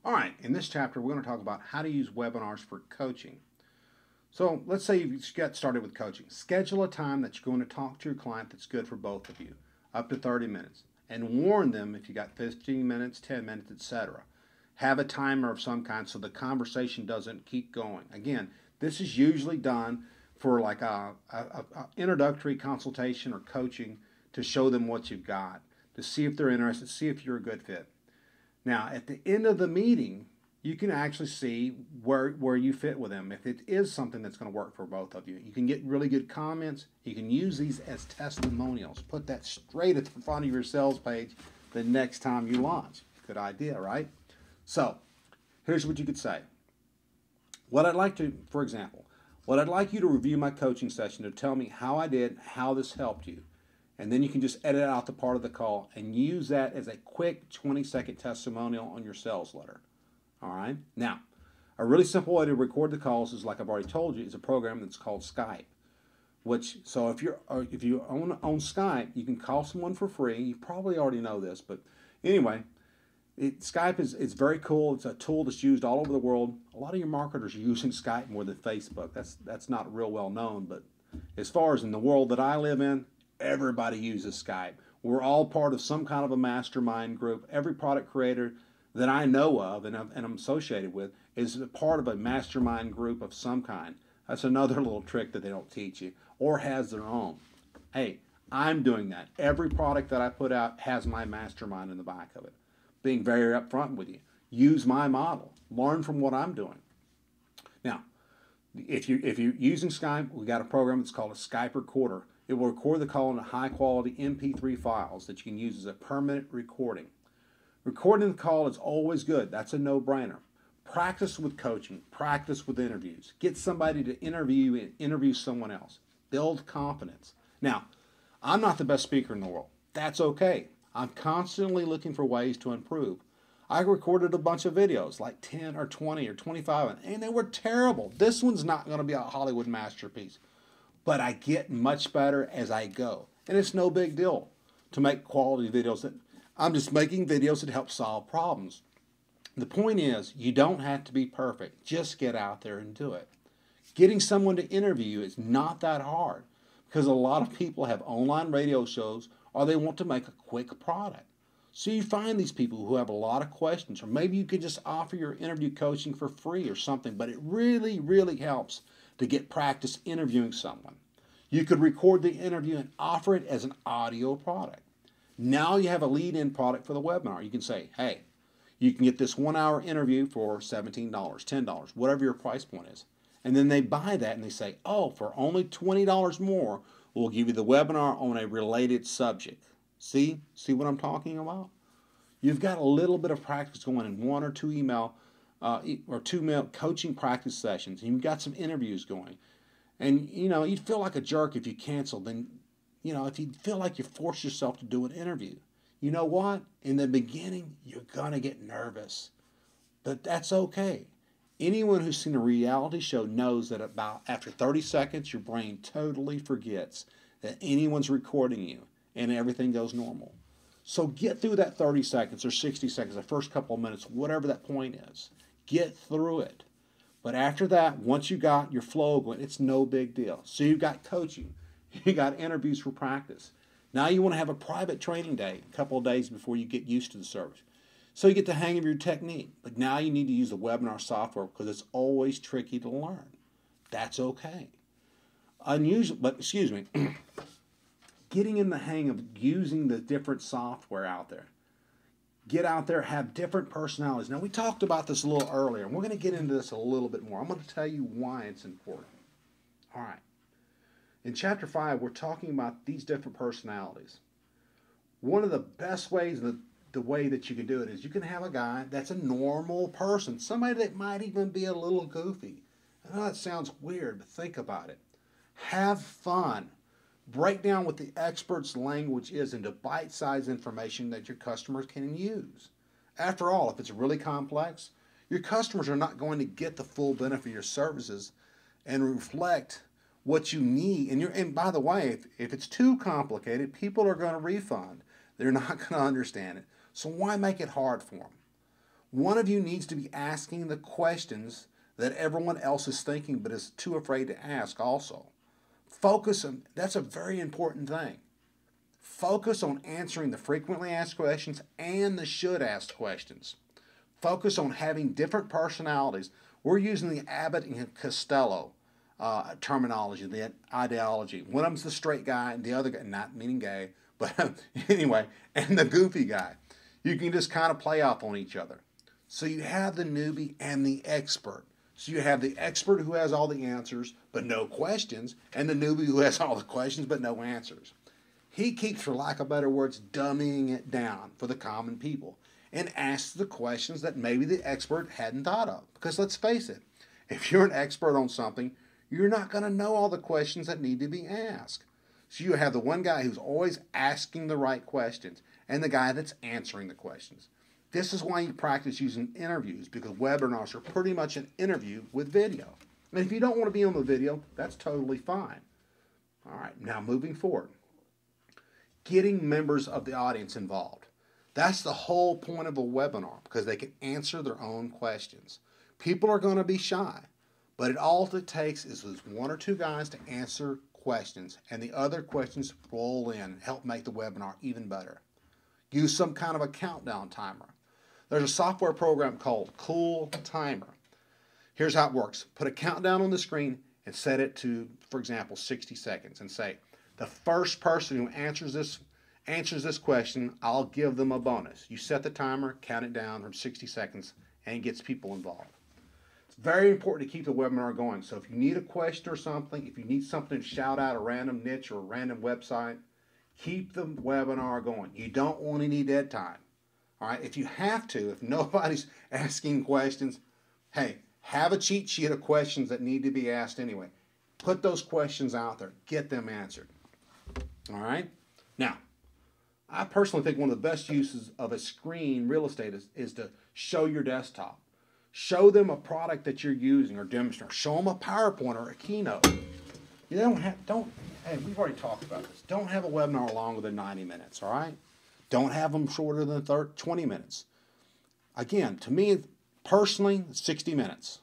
All right, in this chapter, we're going to talk about how to use webinars for coaching. So let's say you get started with coaching. Schedule a time that you're going to talk to your client that's good for both of you, up to 30 minutes, and warn them if you got 15 minutes, 10 minutes, etc. Have a timer of some kind so the conversation doesn't keep going. Again, this is usually done for like a introductory consultation or coaching to show them what you've got, to see if they're interested, see if you're a good fit. Now, at the end of the meeting, you can actually see where you fit with them. If it is something that's going to work for both of you, you can get really good comments. You can use these as testimonials. Put that straight at the front of your sales page the next time you launch. Good idea, right? So, here's what you could say. For example, what I'd like you to review my coaching session to tell me how I did, how this helped you. And then you can just edit out the part of the call and use that as a quick 20-second testimonial on your sales letter. All right. Now, a really simple way to record the calls is, like I've already told you, is a program that's called Skype. So if you own Skype, you can call someone for free. You probably already know this, but anyway, Skype is very cool. It's a tool that's used all over the world. A lot of your marketers are using Skype more than Facebook. That's not real well known, but as far as in the world that I live in, everybody uses Skype. We're all part of some kind of a mastermind group. Every product creator that I know of and I'm associated with is a part of a mastermind group of some kind. That's another little trick that they don't teach you, or has their own. Hey, I'm doing that. Every product that I put out has my mastermind in the back of it. Being very upfront with you. Use my model. Learn from what I'm doing. Now, if you're using Skype, we got a program that's called a Skype Recorder. It will record the call into high-quality MP3 files that you can use as a permanent recording. Recording the call is always good. That's a no-brainer. Practice with coaching. Practice with interviews. Get somebody to interview someone else. Build confidence. Now, I'm not the best speaker in the world. That's okay. I'm constantly looking for ways to improve. I recorded a bunch of videos, like 10 or 20 or 25, and they were terrible. This one's not going to be a Hollywood masterpiece. But I get much better as I go. And it's no big deal to make quality videos. I'm just making videos that help solve problems. The point is, you don't have to be perfect. Just get out there and do it. Getting someone to interview you is not that hard because a lot of people have online radio shows or they want to make a quick product. So you find these people who have a lot of questions, or maybe you could just offer your interview coaching for free or something, but it really, really helps to get practice interviewing someone. You could record the interview and offer it as an audio product. Now you have a lead-in product for the webinar. You can say, hey, you can get this 1-hour interview for $17, $10, whatever your price point is. And then they buy that and they say, oh, for only $20 more, we'll give you the webinar on a related subject. See what I'm talking about? You've got a little bit of practice going in 1 or 2 email coaching practice sessions. And you've got some interviews going. And, you'd feel like a jerk if you canceled. Then, if you feel like you force yourself to do an interview. You know what? In the beginning, you're going to get nervous. But that's okay. Anyone who's seen a reality show knows that after 30 seconds, your brain totally forgets that anyone's recording you and everything goes normal. So get through that 30 seconds or 60 seconds, the first couple of minutes, whatever that point is. Get through it. But after that, once you got your flow going, it's no big deal. So you've got coaching. You got interviews for practice. Now you want to have a private training day, a couple of days before you get used to the service. So you get the hang of your technique. But now you need to use the webinar software because it's always tricky to learn. That's okay. Getting in the hang of using the different software out there. Get out there, have different personalities. Now, we talked about this a little earlier, and we're going to get into this a little bit more. I'm going to tell you why it's important. All right. In Chapter 5, we're talking about these different personalities. One of the best ways, the way that you can do it is you can have a guy that's a normal person, somebody that might even be a little goofy. I know that sounds weird, but think about it. Have fun. Break down what the expert's language is into bite-sized information that your customers can use. After all, if it's really complex, your customers are not going to get the full benefit of your services and reflect what you need. And by the way, if it's too complicated, people are going to refund. They're not going to understand it. So why make it hard for them? One of you needs to be asking the questions that everyone else is thinking but is too afraid to ask also. Focus on, that's a very important thing. Focus on answering the frequently asked questions and the should ask questions. Focus on having different personalities. We're using the Abbott and Costello terminology, the ideology. One of them's the straight guy, and the other guy, not meaning gay, but anyway, and the goofy guy. You can just kind of play off on each other. So you have the newbie and the expert. So you have the expert who has all the answers but no questions, and the newbie who has all the questions but no answers. He keeps, for lack of better words, dumbing it down for the common people and asks the questions that maybe the expert hadn't thought of. Because let's face it, if you're an expert on something, you're not going to know all the questions that need to be asked. So you have the one guy who's always asking the right questions and the guy that's answering the questions. This is why you practice using interviews, because webinars are pretty much an interview with video. And if you don't want to be on the video, that's totally fine. All right, now moving forward. Getting members of the audience involved. That's the whole point of a webinar, because they can answer their own questions. People are going to be shy, but all it takes is one or two guys to answer questions, and the other questions roll in and help make the webinar even better. Use some kind of a countdown timer. There's a software program called Cool Timer. Here's how it works. Put a countdown on the screen and set it to, for example, 60 seconds and say, the first person who answers this question, I'll give them a bonus. You set the timer, count it down from 60 seconds, and it gets people involved. It's very important to keep the webinar going. So if you need a question or something, if you need something to shout out a random niche or a random website, keep the webinar going. You don't want any dead time. All right, if you have to, if nobody's asking questions, hey, have a cheat sheet of questions that need to be asked anyway. Put those questions out there. Get them answered. All right? Now, I personally think one of the best uses of a screen real estate is to show your desktop. Show them a product that you're using or demonstrate. Show them a PowerPoint or a keynote. You hey, we've already talked about this. Don't have a webinar longer than 90 minutes, all right? Don't have them shorter than 20 minutes. Again, to me, personally, 60 minutes.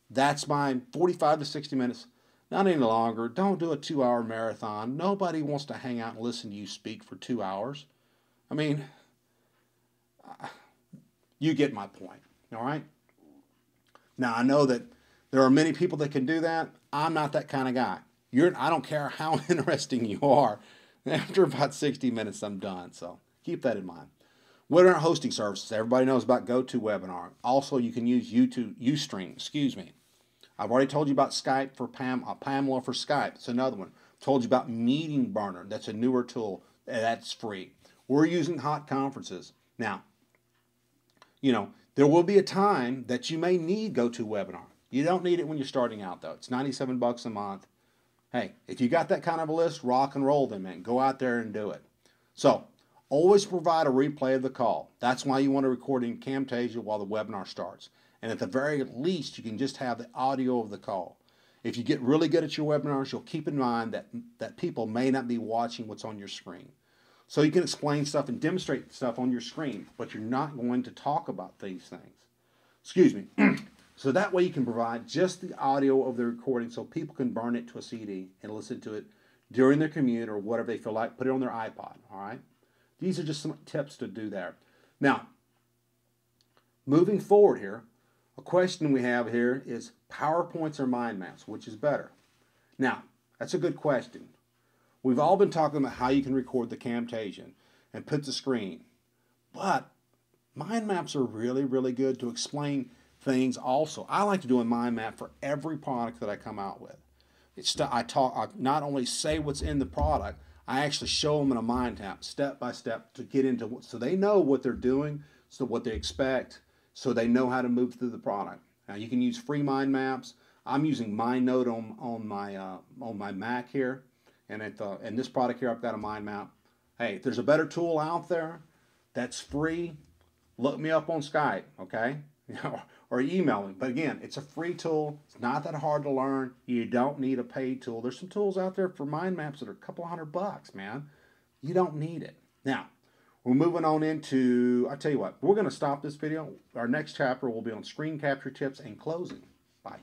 That's my 45 to 60 minutes. Not any longer. Don't do a 2-hour marathon. Nobody wants to hang out and listen to you speak for 2 hours. I mean, you get my point, all right? Now, I know that there are many people that can do that. I'm not that kind of guy. I don't care how interesting you are. After about 60 minutes, I'm done, so keep that in mind. Webinar hosting services. Everybody knows about GoToWebinar. Also, you can use Ustream, I've already told you about Skype for Pamela for Skype. It's another one. Told you about Meeting Burner. That's a newer tool. That's free. We're using Hot Conferences. Now, there will be a time that you may need GoToWebinar. You don't need it when you're starting out, though. It's $97 a month. Hey, if you got that kind of a list, rock and roll then, man. Go out there and do it. So, always provide a replay of the call. That's why you want to record in Camtasia while the webinar starts. And at the very least, you can just have the audio of the call. If you get really good at your webinars, you'll keep in mind that people may not be watching what's on your screen. So you can explain stuff and demonstrate stuff on your screen, but you're not going to talk about these things. Excuse me. So that way you can provide just the audio of the recording so people can burn it to a CD and listen to it during their commute or whatever they feel like. Put it on their iPod, all right? These are just some tips to do there. Now, moving forward here, a question we have here is PowerPoints or mind maps, which is better? Now, that's a good question. We've all been talking about how you can record the Camtasia and put the screen, but mind maps are really, really good to explain things also. I like to do a mind map for every product that I come out with. I not only say what's in the product, I actually show them in a mind map, step by step, to get into so they know what they're doing, so what they expect, so they know how to move through the product. Now you can use free mind maps. I'm using MindNote on my Mac here, and in this product here, I've got a mind map. Hey, if there's a better tool out there that's free, look me up on Skype, okay? Or email me. But again, it's a free tool. It's not that hard to learn. You don't need a paid tool. There's some tools out there for mind maps that are a couple $100, man. You don't need it. Now, We're moving on into, I tell you what, we're going to stop this video. Our next chapter will be on screen capture tips and closing. Bye.